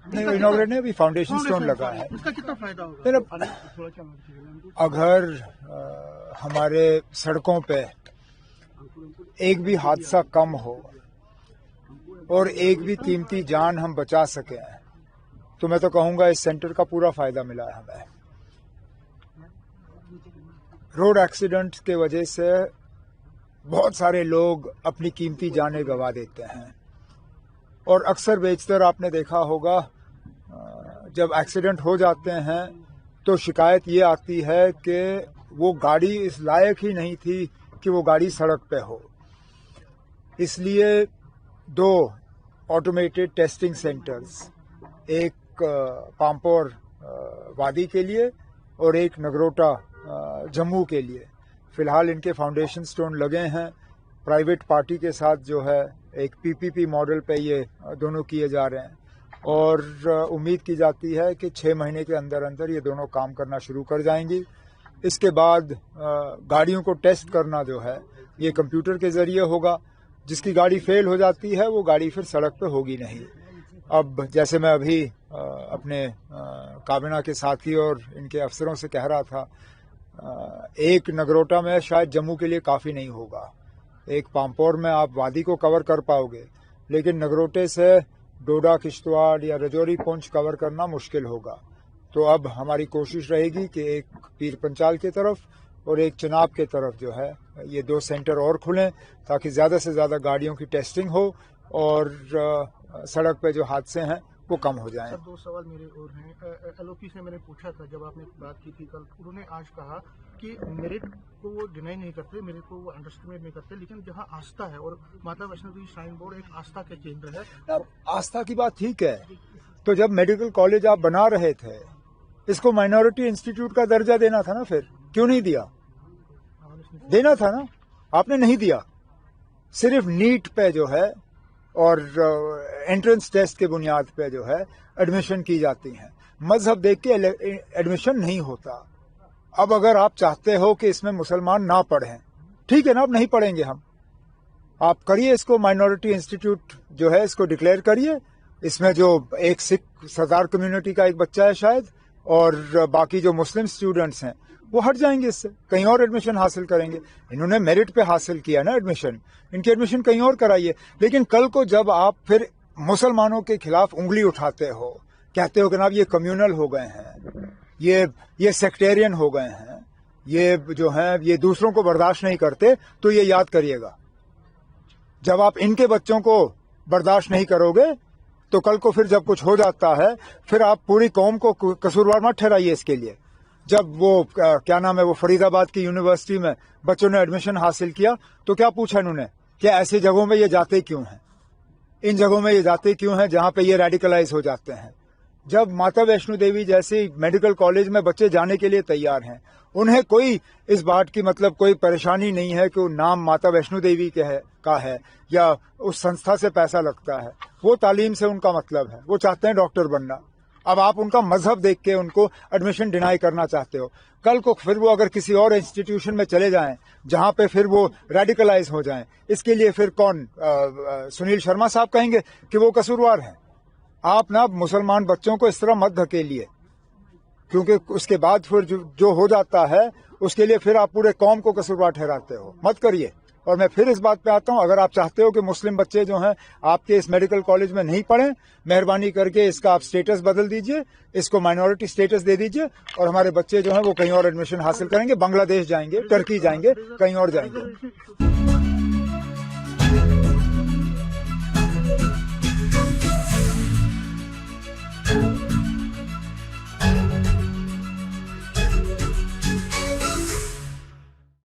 नहीं, इनॉग्रेट नहीं, अभी फाउंडेशन स्टोन लगा है। इसका कितना फायदा होगा? अगर हमारे सड़कों पे एक भी हादसा कम हो और एक भी कीमती जान हम बचा सकें तो मैं तो कहूँगा इस सेंटर का पूरा फायदा मिला है हमें। रोड एक्सीडेंट के वजह से बहुत सारे लोग अपनी कीमती जानें गंवा देते हैं और अक्सर बेशतर आपने देखा होगा जब एक्सीडेंट हो जाते हैं तो शिकायत ये आती है कि वो गाड़ी इस लायक ही नहीं थी कि वो गाड़ी सड़क पे हो। इसलिए 2 ऑटोमेटेड टेस्टिंग सेंटर्स, एक पाम्पोर वादी के लिए और एक नगरोटा जम्मू के लिए, फिलहाल इनके फाउंडेशन स्टोन लगे हैं। प्राइवेट पार्टी के साथ जो है एक पीपीपी मॉडल पे ये दोनों किए जा रहे हैं और उम्मीद की जाती है कि 6 महीने के अंदर अंदर ये दोनों काम करना शुरू कर जाएंगी। इसके बाद गाड़ियों को टेस्ट करना जो है ये कंप्यूटर के जरिए होगा। जिसकी गाड़ी फेल हो जाती है वो गाड़ी फिर सड़क पे होगी नहीं। अब जैसे मैं अभी अपने काबिना के साथी और इनके अफसरों से कह रहा था, एक नगरोटा में शायद जम्मू के लिए काफ़ी नहीं होगा, एक पाम्पोर में आप वादी को कवर कर पाओगे, लेकिन नगरोटे से डोडा, किश्तवाड़ या रजौरी, पुंछ कवर करना मुश्किल होगा। तो अब हमारी कोशिश रहेगी कि एक पीर पंचाल की तरफ और एक चनाब की तरफ जो है ये 2 सेंटर और खुलें ताकि ज़्यादा से ज़्यादा गाड़ियों की टेस्टिंग हो और सड़क पे जो हादसे हैं वो कम हो जाएं। सर 2 सवाल मेरे और हैं। एलओपी से मैंने पूछा था जब आपने बात की थी कल, उन्होंने आज कहा कि मेरिट को वो डिनाई नहीं करते, मेरिट को वो अंडरस्टिमेट नहीं करते, लेकिन जहां आस्था है और माता वैष्णो देवी श्राइन बोर्ड एक आस्था के केंद्र है। अब आस्था की बात ठीक है, तो जब मेडिकल कॉलेज आप बना रहे थे इसको माइनॉरिटी इंस्टीट्यूट का दर्जा देना था ना, फिर क्यों नहीं दिया? देना था ना, आपने नहीं दिया। सिर्फ नीट पे जो है और एंट्रेंस टेस्ट के बुनियाद पे जो है एडमिशन की जाती हैं, मजहब देख के एडमिशन नहीं होता। अब अगर आप चाहते हो कि इसमें मुसलमान ना पढ़ें, ठीक है ना, अब नहीं पढ़ेंगे हम, आप करिए इसको माइनॉरिटी इंस्टीट्यूट जो है इसको डिक्लेयर करिए। इसमें जो एक सिख सरदार कम्युनिटी का एक बच्चा है शायद और बाकी जो मुस्लिम स्टूडेंट्स हैं वो हट जाएंगे, इससे कहीं और एडमिशन हासिल करेंगे। इन्होंने मेरिट पे हासिल किया ना एडमिशन, इनकी एडमिशन कहीं और कराइए। लेकिन कल को जब आप फिर मुसलमानों के खिलाफ उंगली उठाते हो, कहते हो कि ना ये कम्युनल हो गए हैं, ये सेक्टेरियन हो गए हैं, ये जो हैं ये दूसरों को बर्दाश्त नहीं करते, तो ये याद करिएगा जब आप इनके बच्चों को बर्दाश्त नहीं करोगे तो कल को फिर जब कुछ हो जाता है फिर आप पूरी कौम को कसूरवार मत ठहराइए इसके लिए। जब वो क्या नाम है वो फरीदाबाद की यूनिवर्सिटी में बच्चों ने एडमिशन हासिल किया तो क्या पूछा इन्होंने कि ऐसी जगहों में ये जाते क्यों हैं, इन जगहों में ये जाते क्यों हैं जहां पे ये रेडिकलाइज हो जाते हैं। जब माता वैष्णो देवी जैसी मेडिकल कॉलेज में बच्चे जाने के लिए तैयार हैं, उन्हें कोई इस बात की मतलब कोई परेशानी नहीं है कि वो नाम माता वैष्णो देवी का है या उस संस्था से पैसा लगता है, वो तालीम से उनका मतलब है, वो चाहते हैं डॉक्टर बनना। अब आप उनका मजहब देख के उनको एडमिशन डिनाई करना चाहते हो, कल को फिर वो अगर किसी और इंस्टीट्यूशन में चले जाएं जहां पे फिर वो रेडिकलाइज हो जाएं, इसके लिए फिर कौन सुनील शर्मा साहब कहेंगे कि वो कसूरवार हैं। आप ना मुसलमान बच्चों को इस तरह मत धकेलिए, क्योंकि उसके बाद फिर जो हो जाता है उसके लिए फिर आप पूरे कौम को कसूरवार ठहराते हो, मत करिए। और मैं फिर इस बात पे आता हूं, अगर आप चाहते हो कि मुस्लिम बच्चे जो हैं आपके इस मेडिकल कॉलेज में नहीं पढ़ें, मेहरबानी करके इसका आप स्टेटस बदल दीजिए, इसको माइनॉरिटी स्टेटस दे दीजिए और हमारे बच्चे जो हैं वो कहीं और एडमिशन हासिल करेंगे, बांग्लादेश जाएंगे, टर्की जाएंगे, कहीं और जाएंगे।